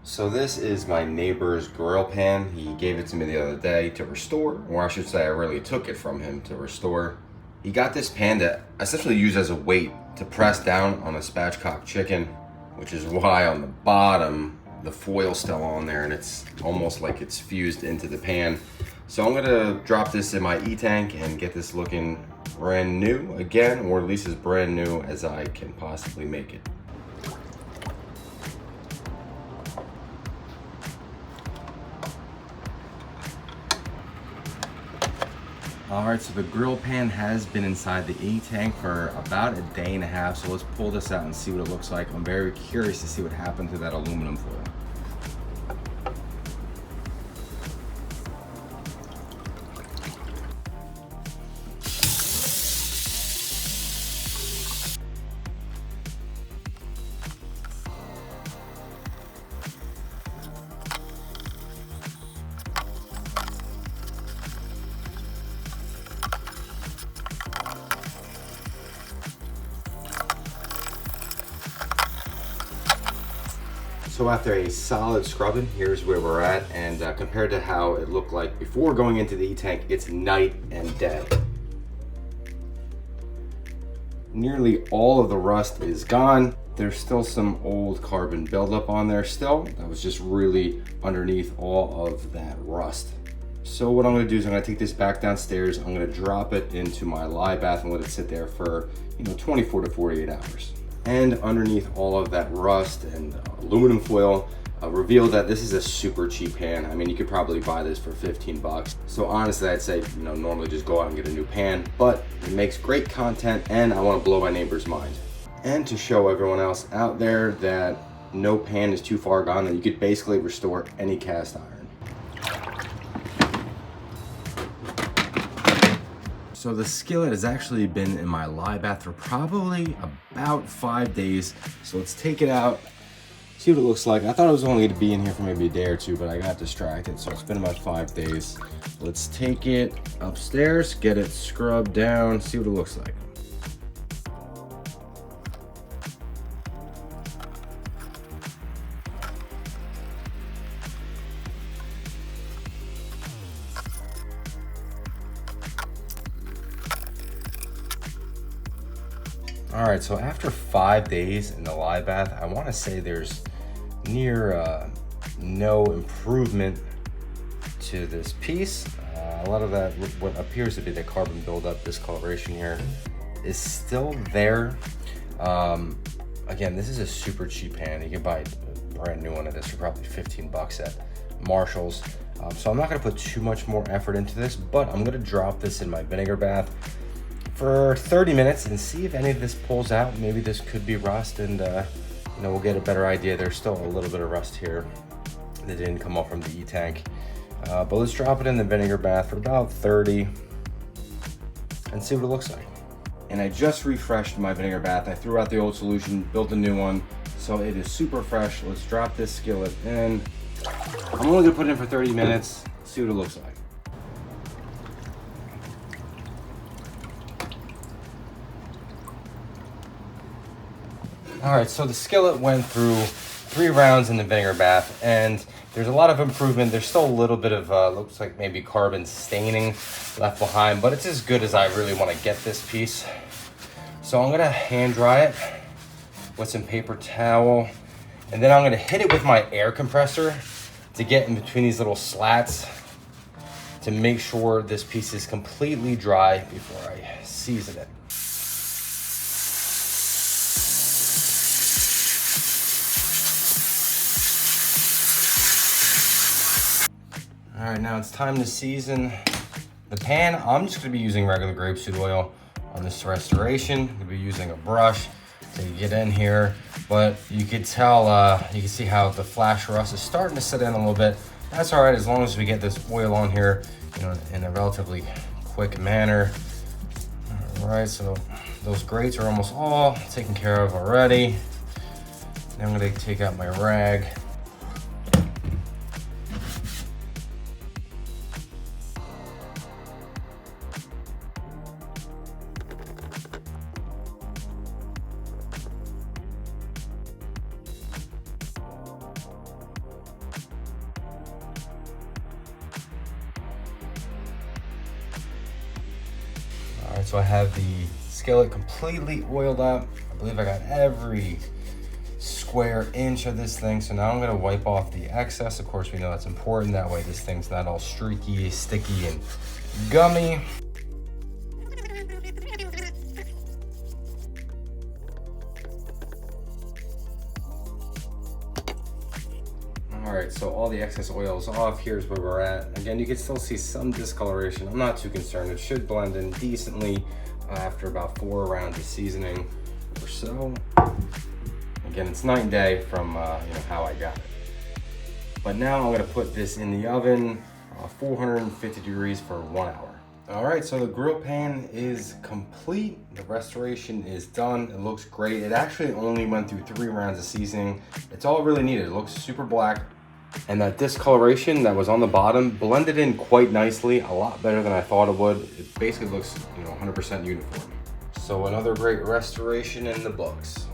So this is my neighbor's grill pan. He gave it to me the other day to restore, or I should say I really took it from him to restore. He got this pan to essentially use as a weight to press down on a spatchcock chicken, which is why on the bottom the foil's still on there and it's almost like it's fused into the pan. So I'm gonna drop this in my E-tank and get this looking brand new again, or at least as brand new as I can possibly make it. Alright, so the grill pan has been inside the E-tank for about a day and a half, so let's pull this out and see what it looks like. I'm very curious to see what happened to that aluminum foil. So after a solid scrubbing, here's where we're at, and compared to how it looked like before going into the E-tank, it's night and day. Nearly all of the rust is gone. There's still some old carbon buildup on there still. That was just really underneath all of that rust. So what I'm gonna do is I'm gonna take this back downstairs, I'm gonna drop it into my lye bath and let it sit there for 24 to 48 hours. And underneath all of that rust and aluminum foil, revealed that this is a super cheap pan. I mean, you could probably buy this for 15 bucks. So honestly, I'd say, normally just go out and get a new pan, but it makes great content and I wanna blow my neighbor's mind. And to show everyone else out there that no pan is too far gone, that you could basically restore any cast iron. So the skillet has actually been in my lye bath for probably about 5 days. So let's take it out, see what it looks like. I thought it was only going to be in here for maybe a day or two, but I got distracted. So it's been about 5 days. Let's take it upstairs, get it scrubbed down, see what it looks like. All right, so after 5 days in the lye bath, I want to say there's near no improvement to this piece. A lot of that, what appears to be the carbon buildup, discoloration here, is still there. Again, this is a super cheap pan. You can buy a brand new one of this for probably 15 bucks at Marshall's. So I'm not gonna put too much more effort into this, but I'm gonna drop this in my vinegar bath for 30 minutes and see if any of this pulls out. Maybe this could be rust, and we'll get a better idea. There's still a little bit of rust here that didn't come off from the E-tank. But let's drop it in the vinegar bath for about 30 and see what it looks like. And I just refreshed my vinegar bath. I threw out the old solution, built a new one, so it is super fresh. Let's drop this skillet in. I'm only gonna put it in for 30 minutes, see what it looks like. All right, so the skillet went through 3 rounds in the vinegar bath, and there's a lot of improvement. There's still a little bit of, looks like maybe carbon staining left behind, but it's as good as I really want to get this piece. So I'm gonna hand dry it with some paper towel, and then I'm gonna hit it with my air compressor to get in between these little slats to make sure this piece is completely dry before I season it. All right, now it's time to season the pan. I'm just gonna be using regular grapeseed oil on this restoration. I'm gonna be using a brush to get in here, but you could tell, you can see how the flash rust is starting to set in a little bit. That's all right, as long as we get this oil on here, in a relatively quick manner. All right, so those grates are almost all taken care of already. Now I'm gonna take out my rag. right, so I have the skillet completely oiled up. I believe I got every square inch of this thing. So now I'm gonna wipe off the excess. Of course, we know that's important. That way this thing's not all streaky, sticky, and gummy. All right, so all the excess oil is off. Here's where we're at. Again, you can still see some discoloration. I'm not too concerned. It should blend in decently after about 4 rounds of seasoning or so. Again, it's night and day from how I got it. But now I'm gonna put this in the oven, 450 degrees for 1 hour. All right, so the grill pan is complete. The restoration is done. It looks great. It actually only went through 3 rounds of seasoning. It's all really needed. It looks super black. And that discoloration that was on the bottom blended in quite nicely, a lot better than I thought it would. It basically looks 100% uniform. So another great restoration in the books.